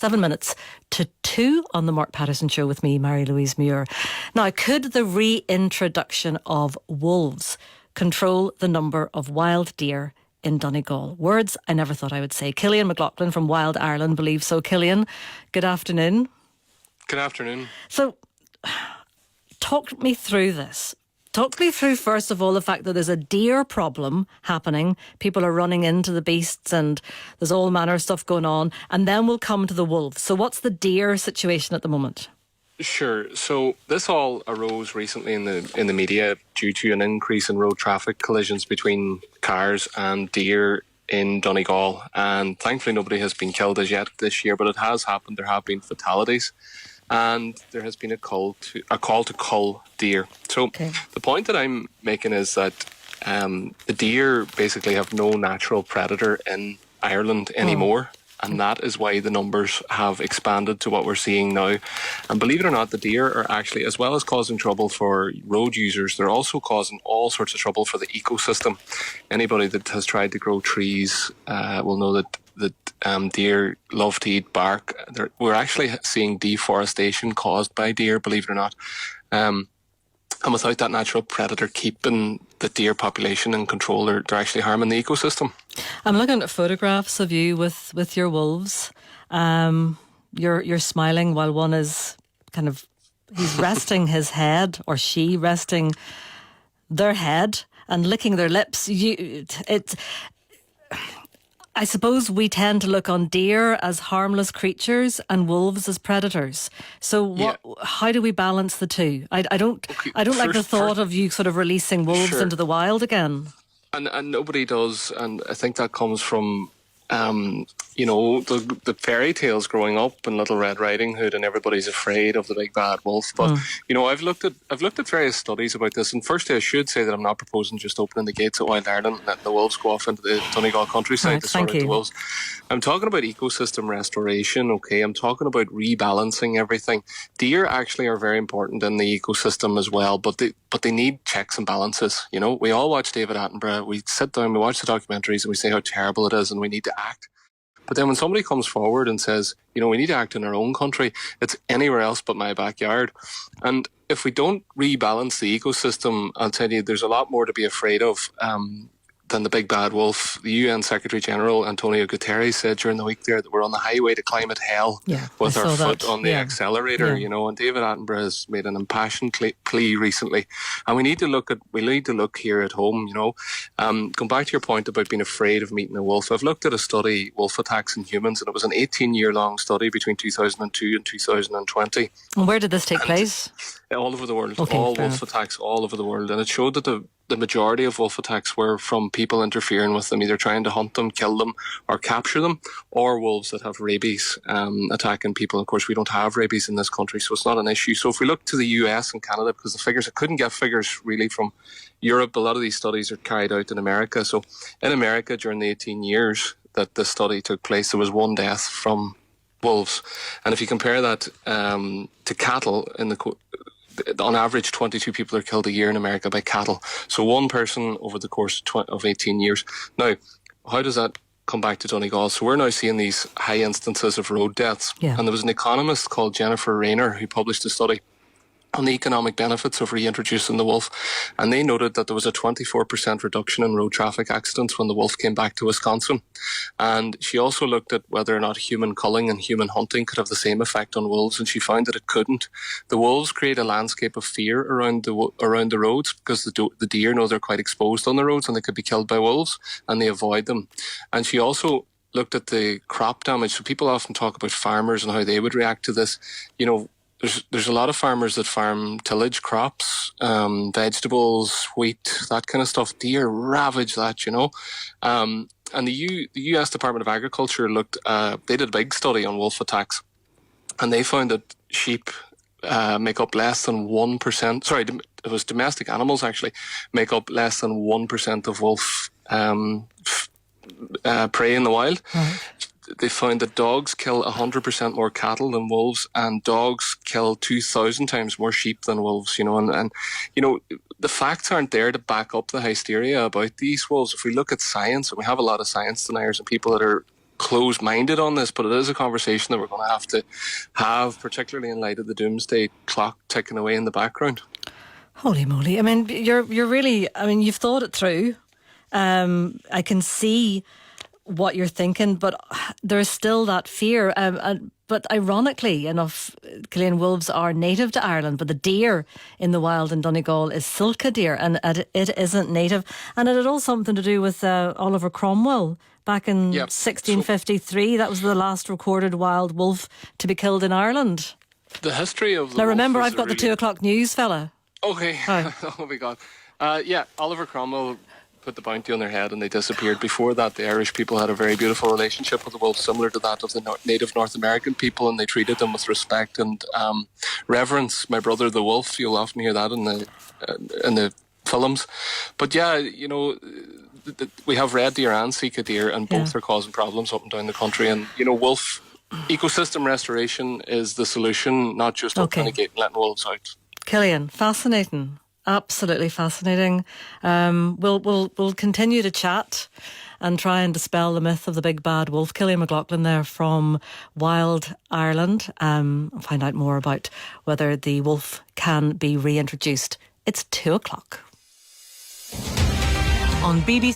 7 minutes to 2 on the Mark Patterson Show with me, Marie-Louise Muir. Now, could the reintroduction of wolves control the number of wild deer in Donegal? Words I never thought I would say. Killian McLaughlin from Wild Ireland believes so. Killian, good afternoon. Good afternoon. So, talk me through this. Talk me through, first of all, the fact that there's a deer problem happening. People are running into the beasts and there's all manner of stuff going on. And then we'll come to the wolves. So what's the deer situation at the moment? Sure. So this all arose recently in the media due to an increase in road traffic collisions between cars and deer in Donegal. And thankfully nobody has been killed as yet this year, but it has happened. There have been fatalities. And there has been a call to cull deer. So The point that I'm making is that the deer basically have no natural predator in Ireland anymore. And that is why the numbers have expanded to what we're seeing now. And believe it or not, the deer are actually, as well as causing trouble for road users, they're also causing all sorts of trouble for the ecosystem. Anybody that has tried to grow trees will know that deer love to eat bark. We're actually seeing deforestation caused by deer, believe it or not. And without that natural predator keeping the deer population in control, they're actually harming the ecosystem. I'm looking at photographs of you with your wolves. You're smiling while one is he's resting his head, or she resting their head and licking their lips. I suppose we tend to look on deer as harmless creatures and wolves as predators. So how do we balance the two? I don't like the thought of you sort of releasing wolves into the wild again. And nobody does, and I think that comes from the fairy tales growing up and Little Red Riding Hood, and everybody's afraid of the big bad wolf. But I've looked at various studies about this, and firstly I should say that I'm not proposing just opening the gates at Wild Ireland and letting the wolves go off into the Donegal countryside to sort out the wolves. I'm talking about ecosystem restoration, okay? I'm talking about rebalancing everything. Deer actually are very important in the ecosystem as well, but they need checks and balances. We all watch David Attenborough, we sit down, we watch the documentaries and we say how terrible it is and we need to act. But then when somebody comes forward and says, we need to act in our own country, it's anywhere else but my backyard. And if we don't rebalance the ecosystem, I'll tell you, there's a lot more to be afraid of than the big bad wolf. The UN Secretary General Antonio Guterres said during the week there that we're on the highway to climate hell with our foot on the accelerator. And David Attenborough has made an impassioned plea recently, and we need to look here at home. Going back to your point about being afraid of meeting a wolf, I've looked at a study, wolf attacks in humans, and it was an 18-year-long study between 2002 and 2020. And where did this take place? All over the world. All wolf attacks all over the world, and it showed that the majority of wolf attacks were from people interfering with them, either trying to hunt them, kill them, or capture them, or wolves that have rabies attacking people. Of course, we don't have rabies in this country, so it's not an issue. So if we look to the US and Canada, because the figures, I couldn't get figures really from Europe, a lot of these studies are carried out in America. So in America, during the 18 years that this study took place, there was one death from wolves. And if you compare that to cattle, on average, 22 people are killed a year in America by cattle. So one person over the course of 18 years. Now, how does that come back to Donegal? So we're now seeing these high instances of road deaths. And there was an economist called Jennifer Rayner who published a study on the economic benefits of reintroducing the wolf. And they noted that there was a 24% reduction in road traffic accidents when the wolf came back to Wisconsin. And she also looked at whether or not human culling and human hunting could have the same effect on wolves, and she found that it couldn't. The wolves create a landscape of fear around the roads because the deer know they're quite exposed on the roads and they could be killed by wolves, and they avoid them. And she also looked at the crop damage. So people often talk about farmers and how they would react to this. There's a lot of farmers that farm tillage crops, vegetables, wheat, that kind of stuff. Deer ravage that, And the US Department of Agriculture they did a big study on wolf attacks, and they found that sheep make up less than 1%. Sorry, it was domestic animals actually make up less than 1% of wolf prey in the wild. They found that dogs kill 100% more cattle than wolves, and dogs kill 2,000 times more sheep than wolves, and the facts aren't there to back up the hysteria about these wolves. If we look at science, and we have a lot of science deniers and people that are closed-minded on this, but it is a conversation that we're going to have, particularly in light of the doomsday clock ticking away in the background. Holy moly. I mean, you're really, I mean, you've thought it through. I can see what you're thinking, but there's still that fear. But ironically enough, Killian, wolves are native to Ireland, but the deer in the wild in Donegal is Silka deer, and it isn't native. And it had all something to do with Oliver Cromwell back in 1653. That was the last recorded wild wolf to be killed in Ireland. The history of the now, remember, I've got the 2 o'clock news, fella. Okay. Oh my God. Oliver Cromwell put the bounty on their head and they disappeared. Before that, the Irish people had a very beautiful relationship with the wolf, similar to that of the native North American people, and they treated them with respect and reverence. My brother the wolf, you'll often hear that in the films. But yeah, you know, we have red deer and Sika deer, and both are causing problems up and down the country. And you know, wolf ecosystem restoration is the solution, not just opening a gate and letting wolves out. Killian, fascinating. Absolutely fascinating. We'll continue to chat and try and dispel the myth of the big bad wolf. Killian McLaughlin there from Wild Ireland. Find out more about whether the wolf can be reintroduced. It's 2 o'clock. On BBC